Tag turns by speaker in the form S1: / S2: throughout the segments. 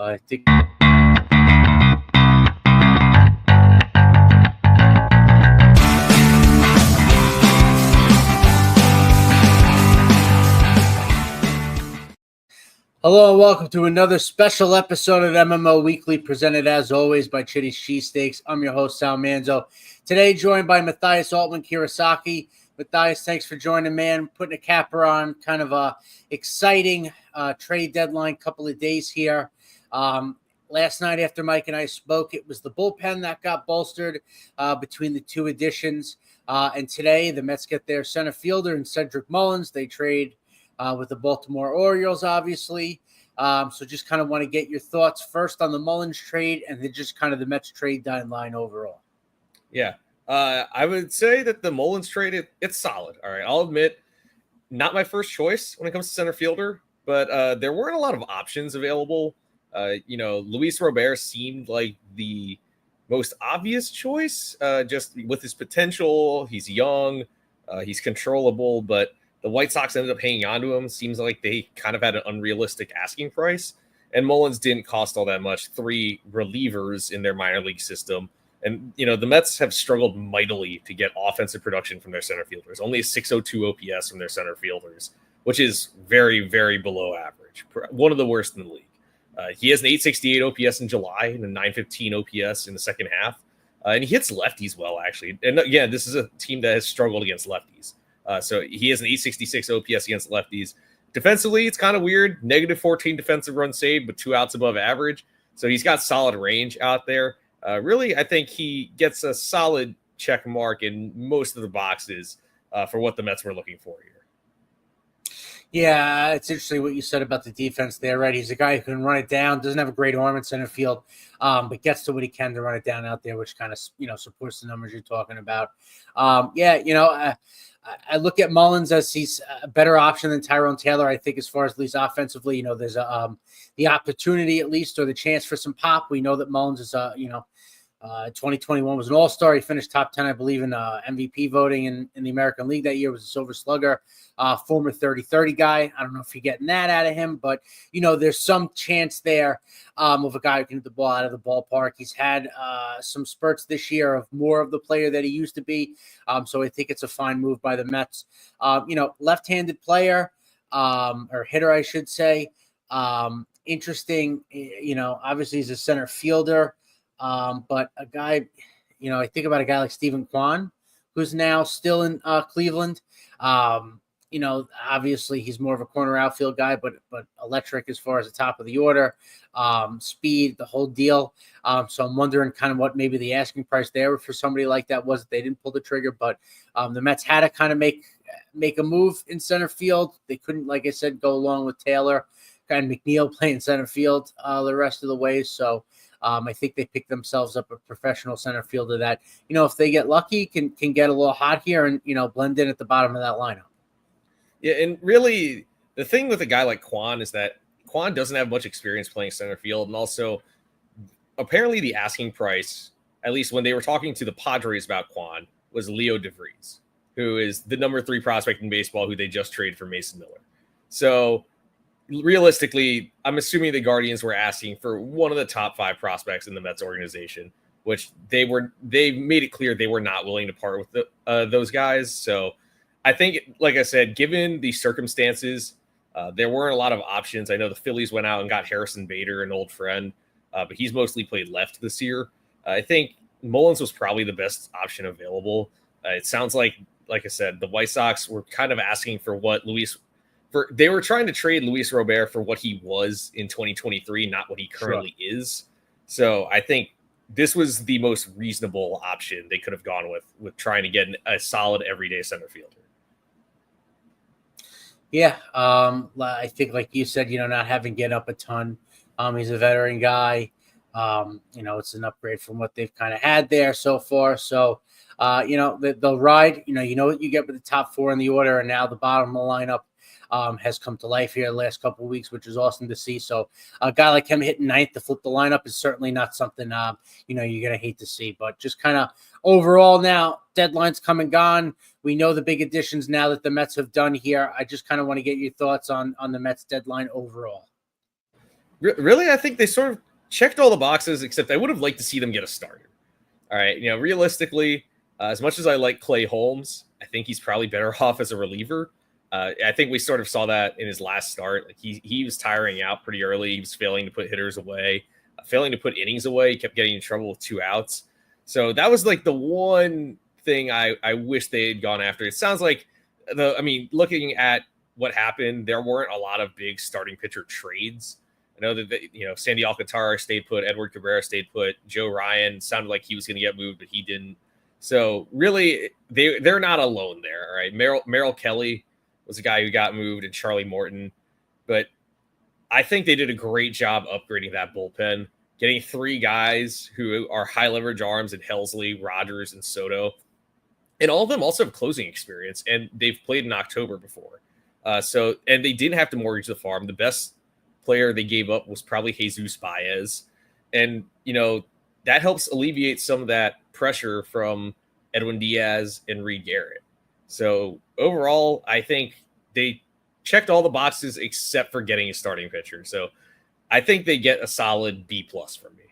S1: I think. Hello and welcome to another special episode of MMO Weekly, presented as always by Chitty's Cheesesteaks. I'm your host, Sal Manzo. Today joined by Matthias Altman Kirasaki. Matthias, thanks for joining, man. Putting a capper on kind of a exciting trade deadline couple of days here. Last night after Mike and I spoke, it was the bullpen that got bolstered between the two additions. And today the Mets get their center fielder in Cedric Mullins. They trade with the Baltimore Orioles, obviously. So just kind of want to get your thoughts first on the Mullins trade and then just kind of the Mets trade deadline overall.
S2: Yeah, I would say that the Mullins trade, it's solid. All right, I'll admit, not my first choice when it comes to center fielder, but there weren't a lot of options available. Luis Robert seemed like the most obvious choice, just with his potential. He's young, he's controllable, but the White Sox ended up hanging on to him. Seems like they kind of had an unrealistic asking price. And Mullins didn't cost all that much. 3 relievers in their minor league system. And, the Mets have struggled mightily to get offensive production from their center fielders. Only a 602 OPS from their center fielders, which is very, very below average. One of the worst in the league. He has an 868 OPS in July and a 915 OPS in the second half. And he hits lefties well, actually. And again, this is a team that has struggled against lefties. So he has an 866 OPS against lefties. Defensively, it's kind of weird. Negative 14 defensive runs saved, but 2 outs above average. So he's got solid range out there. Really, I think he gets a solid check mark in most of the boxes for what the Mets were looking for here.
S1: Yeah, it's interesting what you said about the defense there, right? He's a guy who can run it down, doesn't have a great arm in center field, but gets to what he can to run it down out there, which kind of, supports the numbers you're talking about. I look at Mullins as he's a better option than Tyrone Taylor, I think, as far as at least offensively. There's the opportunity at least, or the chance for some pop. We know that Mullins is 2021 was an all-star. He finished top 10, I believe, in MVP voting in the American League that year. Was a Silver Slugger, former 30-30 guy. I don't know if you're getting that out of him, but, there's some chance there of a guy who can hit the ball out of the ballpark. He's had some spurts this year of more of the player that he used to be. So I think it's a fine move by the Mets. Left-handed player, or hitter, I should say. Interesting, obviously he's a center fielder. But a guy, I think about a guy like Stephen Kwan, who's now still in Cleveland. Obviously he's more of a corner outfield guy, but electric as far as the top of the order, speed, the whole deal. So I'm wondering kind of what maybe the asking price there for somebody like that was. They didn't pull the trigger, but the Mets had to kind of make a move in center field. They couldn't, like I said, go along with Taylor and McNeil playing center field the rest of the way. So I think they picked themselves up a professional center fielder that, if they get lucky, can get a little hot here and, blend in at the bottom of that lineup.
S2: Yeah, and really, the thing with a guy like Kwan is that Kwan doesn't have much experience playing center field. And also, apparently the asking price, at least when they were talking to the Padres about Kwan, was Leo DeVries, who is the number 3 prospect in baseball who they just traded for Mason Miller. So realistically, I'm assuming the Guardians were asking for one of the top 5 prospects in the Mets organization, which they made it clear they were not willing to part with those guys. So I think, like I said, given the circumstances, there weren't a lot of options. I know the Phillies went out and got Harrison Bader, an old friend, but he's mostly played left this year. I think Mullins was probably the best option available. It sounds like I said, the White Sox were kind of asking for what they were trying to trade Luis Robert for what he was in 2023, not what he currently is. So I think this was the most reasonable option they could have gone with trying to get a solid everyday center fielder.
S1: Yeah, I think, like you said, not having get up a ton. He's a veteran guy. It's an upgrade from what they've kind of had there so far. So, they'll ride. You know what you get with the top 4 in the order, and now the bottom of the lineup has come to life here the last couple of weeks, which is awesome to see. So a guy like him hitting 9th to flip the lineup is certainly not something, you're going to hate to see. But just kind of overall now, deadline's come and gone. We know the big additions now that the Mets have done here. I just kind of want to get your thoughts on the Mets deadline overall.
S2: Really, I think they sort of checked all the boxes, except I would have liked to see them get a starter. All right, realistically, as much as I like Clay Holmes, I think he's probably better off as a reliever. I think we sort of saw that in his last start. Like he was tiring out pretty early. He was failing to put hitters away, failing to put innings away. He kept getting in trouble with 2 outs. So that was like the one thing I wish they had gone after. It sounds like looking at what happened, there weren't a lot of big starting pitcher trades. I know that Sandy Alcantara stayed put, Edward Cabrera stayed put, Joe Ryan sounded like he was going to get moved, but he didn't. So really, they're not alone there. All right, Merrill Kelly was a guy who got moved, and Charlie Morton. But I think they did a great job upgrading that bullpen, getting 3 guys who are high leverage arms in Helsley, Rogers, and Soto. And all of them also have closing experience, and they've played in October before. And they didn't have to mortgage the farm. The best player they gave up was probably Jesus Baez. And, that helps alleviate some of that pressure from Edwin Diaz and Reed Garrett. So overall, I think they checked all the boxes except for getting a starting pitcher. So I think they get a solid B+ from me.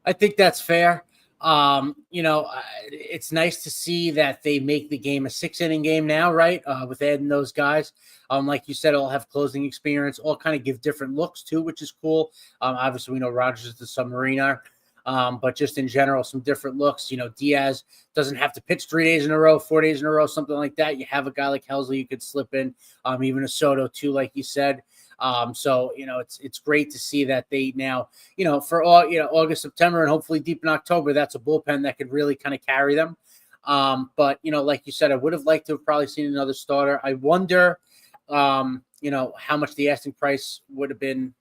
S1: I think that's fair. It's nice to see that they make the game a 6-inning game now, right? With adding those guys. Like you said, all have closing experience, all kind of give different looks too, which is cool. Obviously we know Rogers is the submariner. But just in general, some different looks. Diaz doesn't have to pitch 3 days in a row, 4 days in a row, something like that. You have a guy like Helsley you could slip in, even a Soto too, like you said. So it's great to see that they now, for all August, September, and hopefully deep in October, that's a bullpen that could really kind of carry them. But like you said, I would have liked to have probably seen another starter. I wonder, how much the asking price would have been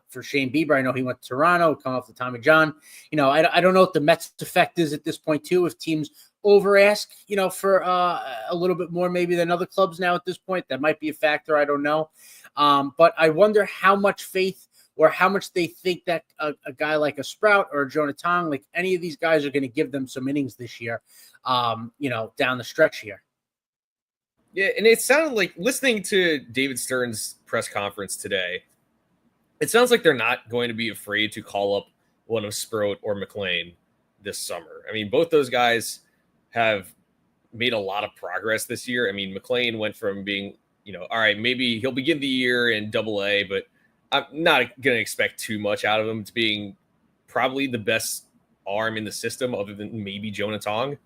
S1: for Shane Bieber. I know he went to Toronto, come off the Tommy John. I don't know what the Mets effect is at this point too. If teams over ask, for a little bit more maybe than other clubs now at this point, that might be a factor. I don't know. But I wonder how much faith or how much they think that a guy like a Sprout or a Jonah Tong, like any of these guys, are going to give them some innings this year, down the stretch here.
S2: Yeah, and it sounded like, listening to David Stern's press conference today, it sounds like they're not going to be afraid to call up one of Sprout or McLean this summer. I mean, both those guys have made a lot of progress this year. I mean, McLean went from being, all right, maybe he'll begin the year in Double-A, but I'm not going to expect too much out of him, to being probably the best arm in the system other than maybe Jonah Tong.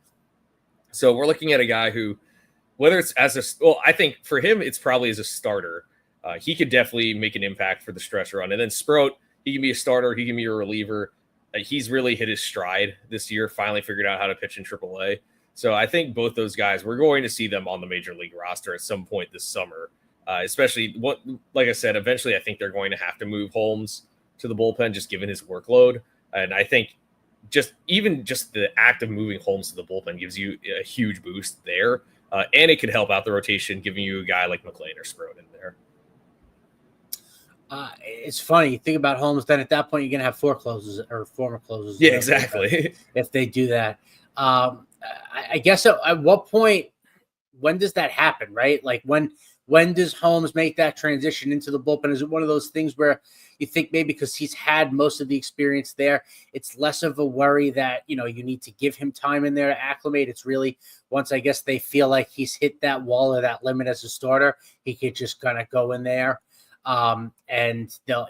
S2: So we're looking at a guy who, whether it's I think for him, it's probably as a starter. He could definitely make an impact for the stretch run. And then Sprout, he can be a starter. He can be a reliever. He's really hit his stride this year, finally figured out how to pitch in Triple-A. So I think both those guys, we're going to see them on the major league roster at some point this summer. Especially, like I said, eventually I think they're going to have to move Holmes to the bullpen, just given his workload. And I think just the act of moving Holmes to the bullpen gives you a huge boost there. And it could help out the rotation, giving you a guy like McLean or Sprout in there.
S1: It's funny. Think about Holmes. Then at that point, you're going to have 4 closes or former closes.
S2: Yeah, exactly.
S1: If they do that. I guess at what point, when does that happen, right? Like when does Holmes make that transition into the bullpen? Is it one of those things where you think maybe because he's had most of the experience there, it's less of a worry that, you need to give him time in there to acclimate? It's really once, I guess, they feel like he's hit that wall or that limit as a starter, he could just kind of go in there and they'll,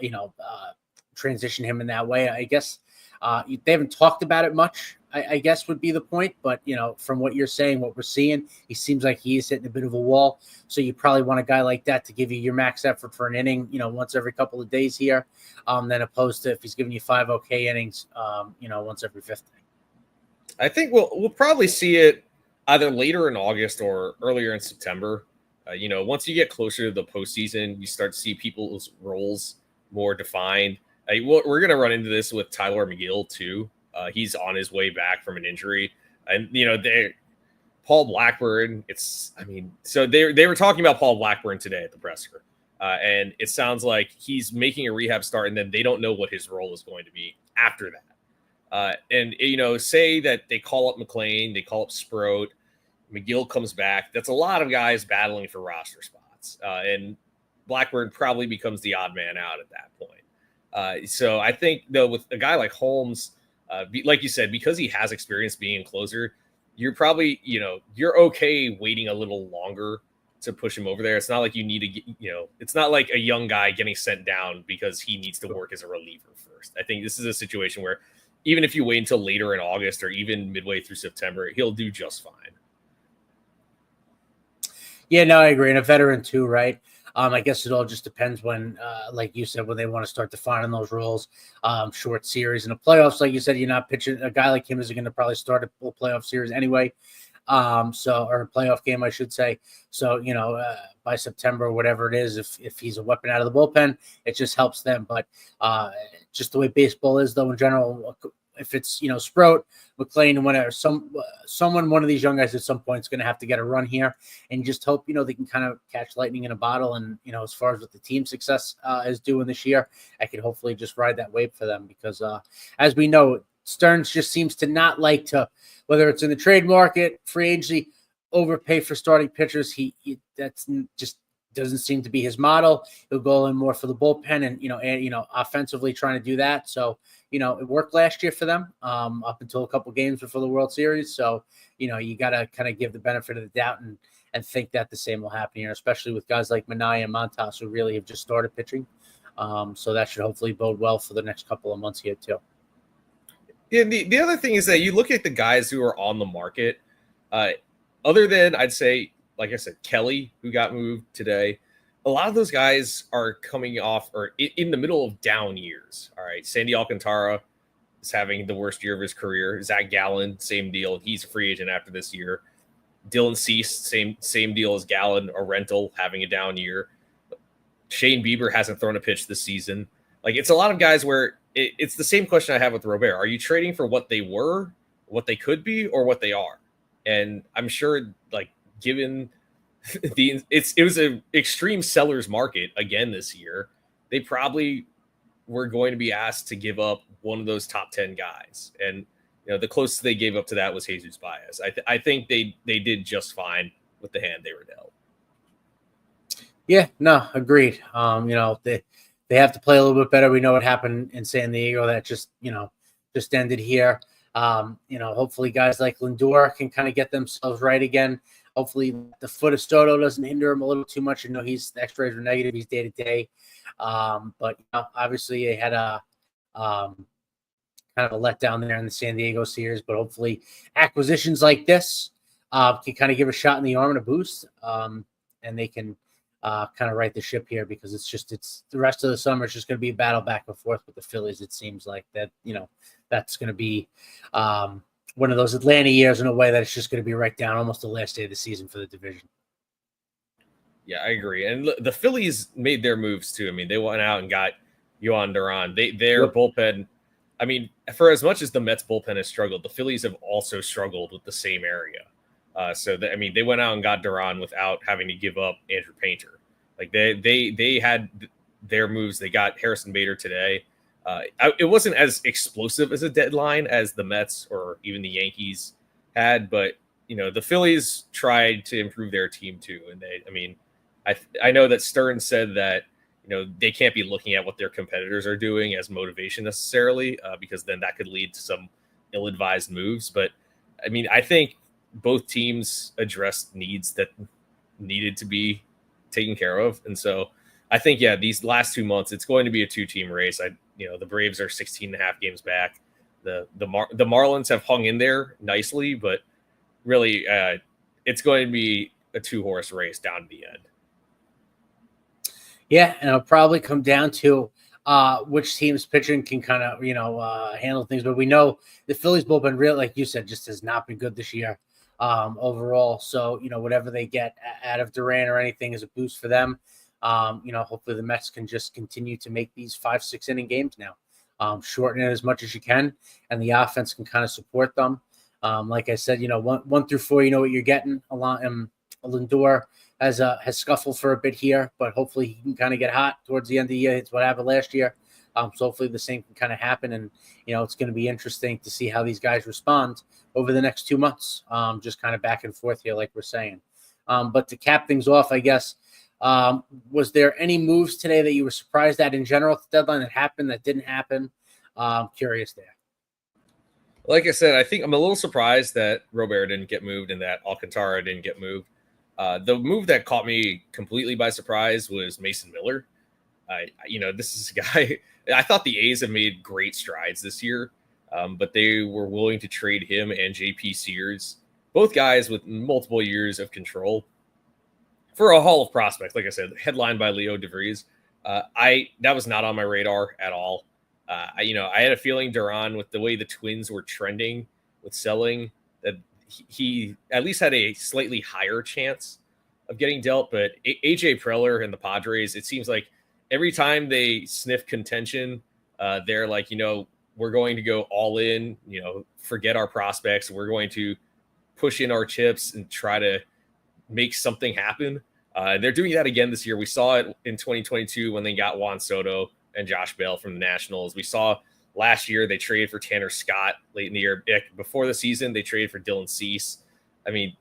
S1: transition him in that way. I guess they haven't talked about it much, I guess would be the point. But, from what you're saying, what we're seeing, he seems like he is hitting a bit of a wall. So you probably want a guy like that to give you your max effort for an inning, once every couple of days here, than opposed to if he's giving you 5 okay innings, once every 5th day.
S2: I think we'll probably see it either later in August or earlier in September. Once you get closer to the postseason, you start to see people's roles more defined. We're going to run into this with Tyler McGill too. He's on his way back from an injury, and Paul Blackburn. So they were talking about Paul Blackburn today at the presser, and it sounds like he's making a rehab start, and then they don't know what his role is going to be after that. Say that they call up McLean, they call up Sprout, McGill comes back. That's a lot of guys battling for roster spots, and Blackburn probably becomes the odd man out at that point. So I think, though, with a guy like Holmes, like you said, because he has experience being a closer, you're probably, you're okay waiting a little longer to push him over there. It's not like you need to, it's not like a young guy getting sent down because he needs to work as a reliever first. I think this is a situation where even if you wait until later in August or even midway through September, he'll do just fine.
S1: Yeah, no, I agree. And a veteran too, right? I guess it all just depends when, like you said, when they want to start defining those roles. Short series in the playoffs, like you said, you're not pitching. A guy like him is going to probably start a full playoff series anyway. Or a playoff game, I should say. So, by September, whatever it is, if he's a weapon out of the bullpen, it just helps them. But just the way baseball is, though, in general, if it's, Sprout, McLean, whatever, one of these young guys at some point is going to have to get a run here, and just hope, they can kind of catch lightning in a bottle. And, as far as what the team success is doing this year, I could hopefully just ride that wave for them because as we know, Stearns just seems to not like to, whether it's in the trade market, free agency, overpay for starting pitchers. He that's just doesn't seem to be his model. He'll go in more for the bullpen and, offensively trying to do that. So, it worked last year for them up until a couple games before the World Series. So, you got to kind of give the benefit of the doubt and think that the same will happen here, especially with guys like Minaya and Montas who really have just started pitching. So that should hopefully bode well for the next couple of months here too.
S2: Yeah, the other thing is that you look at the guys who are on the market, other than, I'd say, like I said, Kelly, who got moved today. A lot of those guys are coming off or in the middle of down years. All right. Sandy Alcantara is having the worst year of his career. Zach Gallen, same deal. He's a free agent after this year. Dylan Cease, same deal as Gallen, a rental, having a down year. Shane Bieber hasn't thrown a pitch this season. Like, it's a lot of guys where it's the same question I have with Robert. Are you trading for what they were, what they could be, or what they are? And I'm sure, like, given it was an extreme seller's market again this year, they probably were going to be asked to give up one of those top 10 guys. And, the closest they gave up to that was Jesus Baez. I think they did just fine with the hand they were dealt.
S1: Yeah, no, agreed. They have to play a little bit better. We know what happened in San Diego that just ended here. Hopefully guys like Lindor can kind of get themselves right again. Hopefully the foot of Soto doesn't hinder him a little too much. He's the X-rays are negative. He's day to day. But obviously they had a kind of a letdown there in the San Diego series, but hopefully acquisitions like this can kind of give a shot in the arm and a boost. And they can kind of right the ship here because it's the rest of the summer. It's just going to be a battle back and forth with the Phillies. It seems like that, that's going to be one of those Atlanta years in a way that it's just going to be right down almost the last day of the season for the division.
S2: Yeah, I agree. And the Phillies made their moves too. I mean, they went out and got Yohan Duran. Their bullpen, I mean, for as much as the Mets bullpen has struggled, the Phillies have also struggled with the same area. They went out and got Duran without having to give up Andrew Painter. Like they had their moves. They got Harrison Bader today. It wasn't as explosive as a deadline as the Mets or even the Yankees had, but the Phillies tried to improve their team too. And I know that Stearns said that they can't be looking at what their competitors are doing as motivation necessarily, because then that could lead to some ill-advised moves. But I think both teams addressed needs that needed to be taken care of, and so I think these last 2 months it's going to be a two-team race. The Braves are 16 and a half games back. The Marlins have hung in there nicely, but really it's going to be a two-horse race down to the end.
S1: Yeah, and it'll probably come down to which team's pitching can kind of handle things. But we know the Phillies bullpen, really, like you said, just has not been good this year overall. So whatever they get out of Duran or anything is a boost for them. Hopefully the Mets can just continue to make these 5-6 inning games now, shorten it as much as you can, and the offense can kind of support them. Like I said, 1 through 4, you know what you're getting. Lindor has scuffled for a bit here, but hopefully he can kind of get hot towards the end of the year. It's what happened last year. So hopefully the same can kind of happen. And, it's going to be interesting to see how these guys respond over the next 2 months, just kind of back and forth here, like we're saying. But to cap things off, I guess, Was there any moves today that you were surprised at in general at the deadline that happened that didn't happen? Curious there.
S2: Like I said, I think I'm a little surprised that Robert didn't get moved and that Alcantara didn't get moved. The move that caught me completely by surprise was Mason Miller. This is a guy. I thought the A's have made great strides this year, but they were willing to trade him and JP Sears, both guys with multiple years of control, for a haul of prospects. Like I said, headlined by Leo DeVries. That was not on my radar at all. I had a feeling Duran, with the way the Twins were trending with selling, that he at least had a slightly higher chance of getting dealt. But AJ Preller and the Padres, it seems like every time they sniff contention, they're like, we're going to go all in, forget our prospects. We're going to push in our chips and try to make something happen. They're doing that again this year. We saw it in 2022 when they got Juan Soto and Josh Bell from the Nationals. We saw last year they traded for Tanner Scott late in the year. Before the season, they traded for Dylan Cease. I mean,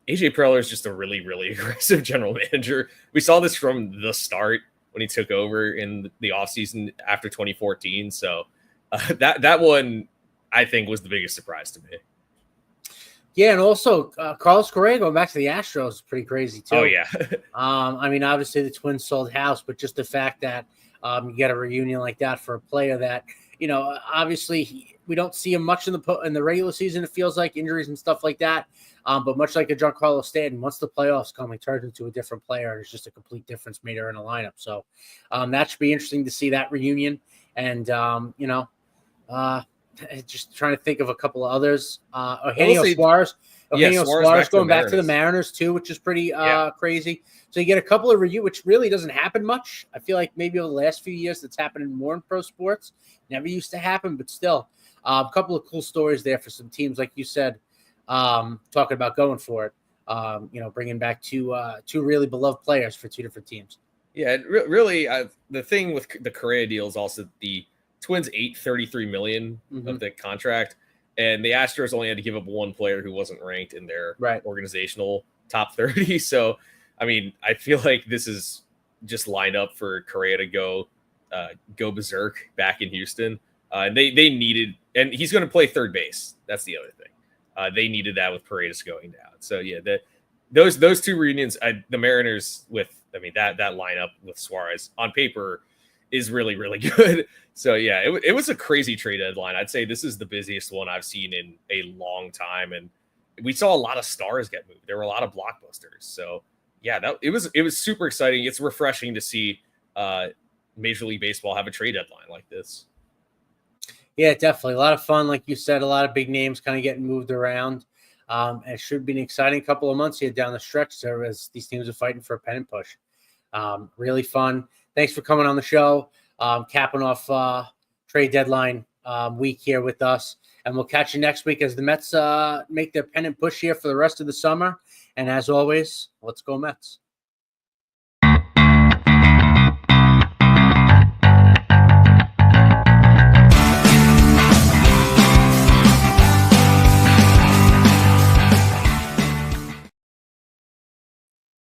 S2: AJ Preller is just a really, really aggressive general manager. We saw this from the start when he took over in the offseason after 2014. So that one, I think, was the biggest surprise to me.
S1: Yeah, and also Carlos Correa going back to the Astros is pretty crazy too.
S2: Oh yeah.
S1: Obviously the Twins sold house, but just the fact that you get a reunion like that for a player that obviously we don't see him much in the regular season. It feels like injuries and stuff like that. But much like a Giancarlo Stanton, once the playoffs come, he turns into a different player, and it's just a complete difference maker in a lineup. So that should be interesting to see that reunion. And just trying to think of a couple of others. Eugenio Suarez going back to the Mariners too, which is pretty crazy. So you get a couple of which really doesn't happen much. I feel like maybe over the last few years that's happening more in pro sports. Never used to happen, but still a couple of cool stories there for some teams, like you said, talking about going for it. Bringing back two really beloved players for two different teams.
S2: Yeah, really, the thing with the Correa deal is also the Twins ate $33 million of the contract, and the Astros only had to give up one player who wasn't ranked in their organizational top 30. So, I mean, I feel like this is just lined up for Correa to go berserk back in Houston. And they needed, and he's going to play third base. That's the other thing. They needed that with Paredes going down. So yeah, those two reunions, the Mariners that lineup with Suarez on paper is really, really good. So yeah, it was a crazy trade deadline. I'd say this is the busiest one I've seen in a long time, and we saw a lot of stars get moved. There were a lot of blockbusters. So yeah, it was super exciting. It's refreshing to see Major League Baseball have a trade deadline like this.
S1: Yeah, definitely a lot of fun. Like you said, a lot of big names kind of getting moved around. And it should be an exciting couple of months here down the stretch there as these teams are fighting for a pennant push. Really fun. Thanks for coming on the show, capping off trade deadline week here with us. And we'll catch you next week as the Mets make their pennant push here for the rest of the summer. And as always, let's go Mets.